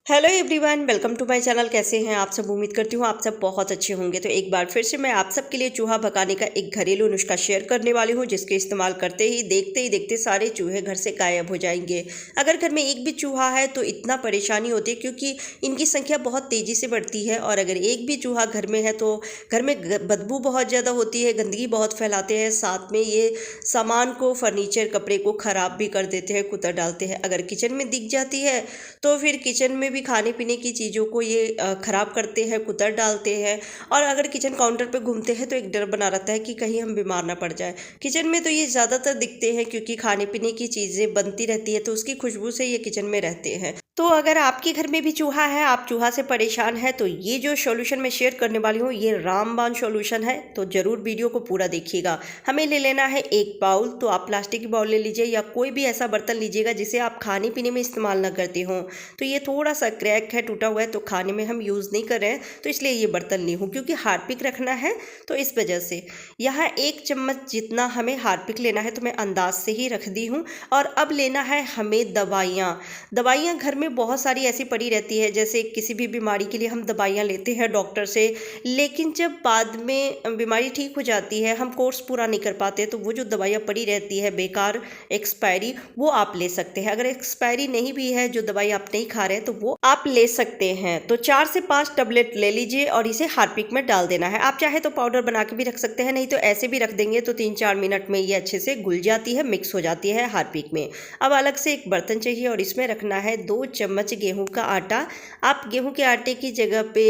Hello everyone, welcome to my channel. कैसे हैं आप सब? उम्मीद करती हूँ आप सब बहुत अच्छे होंगे। तो एक बार फिर से मैं आप सबके लिए चूहा भगाने का एक घरेलू नुस्खा शेयर करने वाली हूँ, जिसके इस्तेमाल करते ही देखते सारे चूहे घर से गायब हो जाएंगे। अगर घर में एक भी चूहा है तो इतना परेशानी होती है, क्योंकि इनकी संख्या बहुत तेज़ी से बढ़ती है। और अगर एक भी चूहा घर में है तो घर में बदबू बहुत ज़्यादा होती है, गंदगी बहुत फैलाते हैं। साथ में ये सामान को, फर्नीचर, कपड़े को ख़राब भी कर देते हैं, कुतर डालते हैं। अगर किचन में दिख जाती है तो फिर किचन में भी खाने पीने की चीज़ों को ये ख़राब करते हैं, कुतर डालते हैं। और अगर किचन काउंटर पे घूमते हैं तो एक डर बना रहता है कि कहीं हम बीमार ना पड़ जाए। किचन में तो ये ज़्यादातर दिखते हैं, क्योंकि खाने पीने की चीज़ें बनती रहती है तो उसकी खुशबू से ये किचन में रहते हैं। तो अगर आपके घर में भी चूहा है, आप चूहा से परेशान है, तो ये जो सॉल्यूशन मैं शेयर करने वाली हूँ ये रामबाण सॉल्यूशन है। तो ज़रूर वीडियो को पूरा देखिएगा। हमें ले लेना है एक बाउल। तो आप प्लास्टिक की बाउल ले लीजिए या कोई भी ऐसा बर्तन लीजिएगा जिसे आप खाने पीने में इस्तेमाल ना करते हो। तो ये थोड़ा सा क्रैक है, टूटा हुआ है, तो खाने में हम यूज़ नहीं कर रहे हैं, तो इसलिए ये बर्तन ली हूँ, क्योंकि हार्पिक रखना है तो इस वजह से। यहाँ 1 चम्मच जितना हमें हार्पिक लेना है, तो मैं अंदाज से ही रख दी हूँ। और अब लेना है हमें दवाइयाँ घर में बहुत सारी ऐसी पड़ी रहती है, जैसे किसी भी बीमारी के लिए हम दवाइयाँ लेते हैं डॉक्टर से, लेकिन जब बाद में बीमारी ठीक हो जाती है, हम कोर्स पूरा नहीं कर पाते, तो वो जो दवाइयाँ पड़ी रहती है बेकार, एक्सपायरी, वो आप ले सकते हैं। अगर एक्सपायरी नहीं भी है, जो दवाई आप नहीं खा रहे हैं, तो वो आप ले सकते हैं। तो 4 से 5 टैबलेट ले लीजिए और इसे हार्पिक में डाल देना है। आप चाहे तो पाउडर बना के भी रख सकते हैं, नहीं तो ऐसे भी रख देंगे तो 3-4 मिनट में ये अच्छे से घुल जाती है, मिक्स हो जाती है हार्पिक में। अब अलग से एक बर्तन चाहिए और इसमें रखना है 2 चम्मच गेहूं का आटा। आप गेहूं के आटे की जगह पे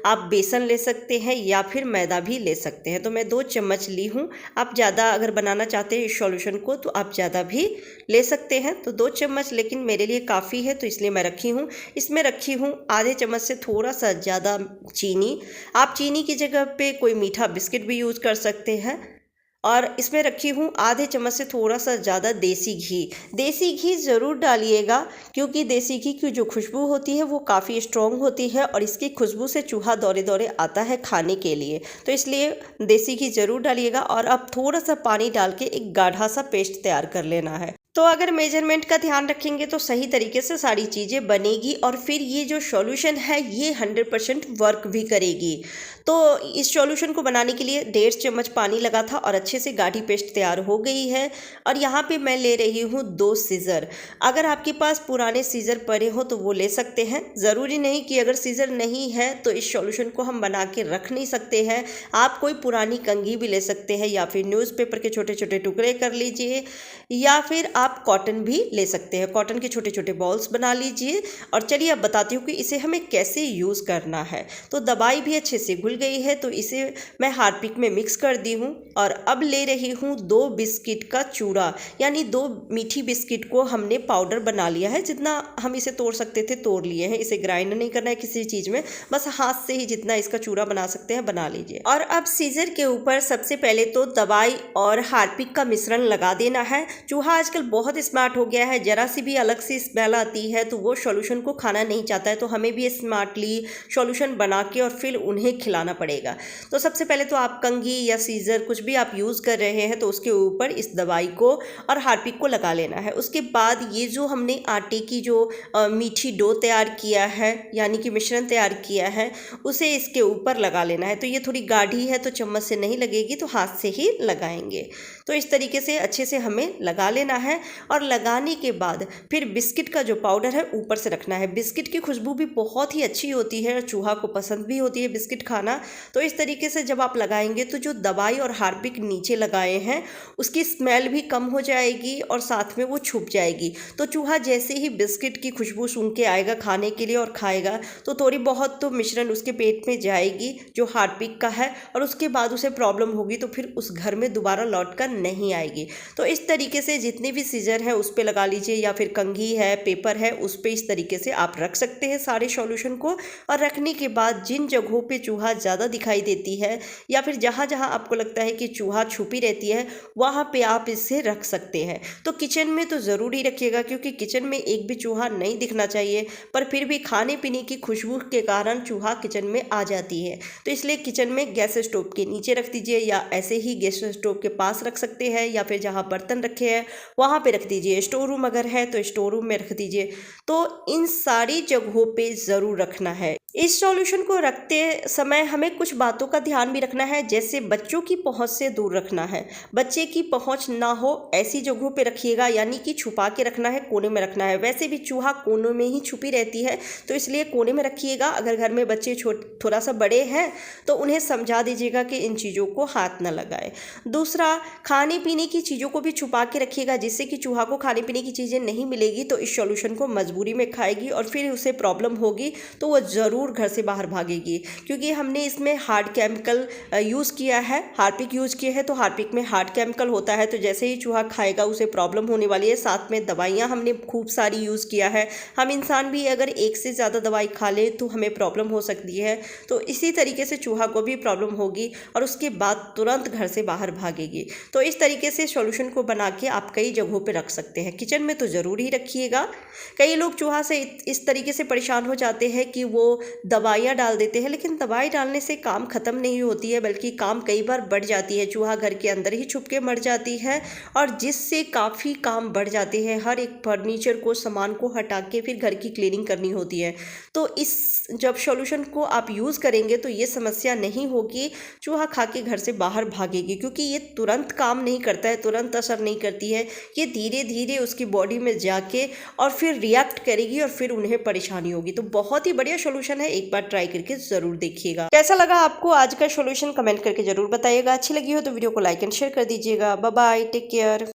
आप बेसन ले सकते हैं या फिर मैदा भी ले सकते हैं। तो मैं 2 चम्मच ली हूँ। आप ज़्यादा अगर बनाना चाहते हैं इस सॉल्यूशन को तो आप ज़्यादा भी ले सकते हैं। तो 2 चम्मच लेकिन मेरे लिए काफ़ी है, तो इसलिए मैं रखी हूँ। इसमें रखी हूँ आधे चम्मच से थोड़ा सा ज़्यादा चीनी। आप चीनी की जगह पे कोई मीठा बिस्किट भी यूज़ कर सकते हैं। और इसमें रखी हूँ आधे चम्मच से थोड़ा सा ज़्यादा देसी घी। देसी घी ज़रूर डालिएगा, क्योंकि देसी घी की जो खुशबू होती है वो काफ़ी स्ट्रॉन्ग होती है और इसकी खुशबू से चूहा दौड़े दौड़े आता है खाने के लिए। तो इसलिए देसी घी ज़रूर डालिएगा। और अब थोड़ा सा पानी डाल के एक गाढ़ा सा पेस्ट तैयार कर लेना है। तो अगर मेजरमेंट का ध्यान रखेंगे तो सही तरीके से सारी चीज़ें बनेगी और फिर ये जो सॉल्यूशन है ये 100% वर्क भी करेगी। तो इस सॉल्यूशन को बनाने के लिए 1.5 चम्मच पानी लगा था और अच्छे से गाढ़ी पेस्ट तैयार हो गई है। और यहाँ पे मैं ले रही हूँ 2 सीज़र। अगर आपके पास पुराने सीज़र पड़े हो तो वो ले सकते हैं। ज़रूरी नहीं कि अगर सीज़र नहीं है तो इस सॉल्यूशन को हम बना के रख नहीं सकते हैं। आप कोई पुरानी कंघी भी ले सकते हैं या फिर न्यूज़पेपर के छोटे छोटे टुकड़े कर लीजिए, या फिर आप कॉटन भी ले सकते हैं। कॉटन के छोटे छोटे बॉल्स बना लीजिए। और चलिए अब बताती हूँ कि इसे हमें कैसे यूज़ करना है। तो दवाई भी अच्छे से घुल गई है, तो इसे मैं हार्पिक में मिक्स कर दी हूँ। और अब ले रही हूँ 2 बिस्किट का चूड़ा, यानी 2 मीठी बिस्किट को हमने पाउडर बना लिया है। जितना हम इसे तोड़ सकते थे तोड़ लिए हैं। इसे ग्राइंड नहीं करना है किसी चीज़ में, बस हाथ से ही जितना इसका चूड़ा बना सकते हैं बना लीजिए। और अब सीजर के ऊपर सबसे पहले तो दवाई और हार्पिक का मिश्रण लगा देना है। चूहा आजकल बहुत स्मार्ट हो गया है, जरा सी भी अलग सी स्मेल आती है तो वो सॉल्यूशन को खाना नहीं चाहता है। तो हमें भी स्मार्टली सॉल्यूशन बना के और फिर उन्हें खिलाना पड़ेगा। तो सबसे पहले तो आप कंघी या सीजर कुछ भी आप यूज़ कर रहे हैं तो उसके ऊपर इस दवाई को और हार्पिक को लगा लेना है। उसके बाद ये जो हमने आटे की जो मीठी डो तैयार किया है, यानी कि मिश्रण तैयार किया है, उसे इसके ऊपर लगा लेना है। तो ये थोड़ी गाढ़ी है तो चम्मच से नहीं लगेगी, तो हाथ से ही लगाएंगे। तो इस तरीके से अच्छे से हमें लगा लेना है। और लगाने के बाद फिर बिस्किट का जो पाउडर है ऊपर से रखना है। बिस्किट की खुशबू भी बहुत ही अच्छी होती है और चूहा को पसंद भी होती है बिस्किट खाना। तो इस तरीके से जब आप लगाएंगे तो जो दवाई और हार्पिक नीचे लगाए हैं उसकी स्मेल भी कम हो जाएगी और साथ में वो छुप जाएगी। तो चूहा जैसे ही बिस्किट की खुशबू सूंघ के आएगा खाने के लिए और खाएगा, तो थोड़ी बहुत तो मिश्रण उसके पेट में जाएगी जो हार्पिक का है, और उसके बाद उसे प्रॉब्लम होगी तो फिर उस घर में दोबारा लौट कर नहीं आएगी। तो इस तरीके से जितने भी सीजर है उस पे लगा लीजिए, या फिर कंघी है, पेपर है, उस पे इस तरीके से आप रख सकते हैं सारे सॉल्यूशन को। और रखने के बाद जिन जगहों पे चूहा ज़्यादा दिखाई देती है या फिर जहाँ जहाँ आपको लगता है कि चूहा छुपी रहती है वहाँ पे आप इसे रख सकते हैं। तो किचन में तो ज़रूर ही रखिएगा, क्योंकि किचन में एक भी चूहा नहीं दिखना चाहिए, पर फिर भी खाने पीने की खुशबू के कारण चूहा किचन में आ जाती है। तो इसलिए किचन में गैस स्टोव के नीचे रख दीजिए या ऐसे ही गैस स्टोव के पास रख सकते हैं, या फिर जहाँ बर्तन रखे हैं वहाँ पे रख दीजिए। स्टोर रूम अगर है तो स्टोर रूम में रख दीजिए। तो इन सारी जगहों पे ज़रूर रखना है। इस सॉल्यूशन को रखते समय हमें कुछ बातों का ध्यान भी रखना है, जैसे बच्चों की पहुंच से दूर रखना है। बच्चे की पहुंच ना हो ऐसी जगहों पे रखिएगा, यानी कि छुपा के रखना है, कोने में रखना है। वैसे भी चूहा कोनों में ही छुपी रहती है, तो इसलिए कोने में रखिएगा। अगर घर में बच्चे थोड़ा सा बड़े हैं तो उन्हें समझा दीजिएगा कि इन चीज़ों को हाथ न लगाए। दूसरा, खाने पीने की चीज़ों को भी छुपा के रखिएगा, जिससे कि चूहा को खाने पीने की चीज़ें नहीं मिलेगी तो इस सॉल्यूशन को मजबूरी में खाएगी और फिर उसे प्रॉब्लम होगी तो वो ज़रूर घर से बाहर भागेगी। क्योंकि हमने इसमें हार्ड केमिकल यूज़ किया है, हार्पिक यूज़ किया है, तो हार्पिक में हार्ड केमिकल होता है, तो जैसे ही चूहा खाएगा उसे प्रॉब्लम होने वाली है। साथ में दवाइयाँ हमने खूब सारी यूज़ किया है। हम इंसान भी अगर एक से ज़्यादा दवाई खा ले तो हमें प्रॉब्लम हो सकती है, तो इसी तरीके से चूहा को भी प्रॉब्लम होगी और उसके बाद तुरंत घर से बाहर भागेगी। तो इस तरीके से सॉल्यूशन को बना के आप कई जगहों पे रख सकते हैं। किचन में तो ज़रूर ही रखिएगा। कई लोग चूहा से इस तरीके से परेशान हो जाते हैं कि वो दवाइयाँ डाल देते हैं, लेकिन दवाई डालने से काम ख़त्म नहीं होती है, बल्कि काम कई बार बढ़ जाती है। चूहा घर के अंदर ही छुप के मर जाती है और जिससे काफ़ी काम बढ़ जाते हैं। हर एक फर्नीचर को, सामान को हटा के फिर घर की क्लीनिंग करनी होती है। तो इस जब सॉल्यूशन को आप यूज़ करेंगे तो ये समस्या नहीं होगी, चूहा खा के घर से बाहर भागेगी। क्योंकि ये तुरंत काम नहीं करता है, तुरंत असर नहीं करती है, ये धीरे धीरे उसकी बॉडी में जाके और फिर रिएक्ट करेगी और फिर उन्हें परेशानी होगी। तो बहुत ही बढ़िया सॉल्यूशन है, एक बार ट्राई करके ज़रूर देखिएगा। कैसा लगा आपको आज का सॉल्यूशन कमेंट करके ज़रूर बताइएगा। अच्छी लगी हो तो वीडियो को लाइक एंड शेयर कर दीजिएगा। Bye bye, take care.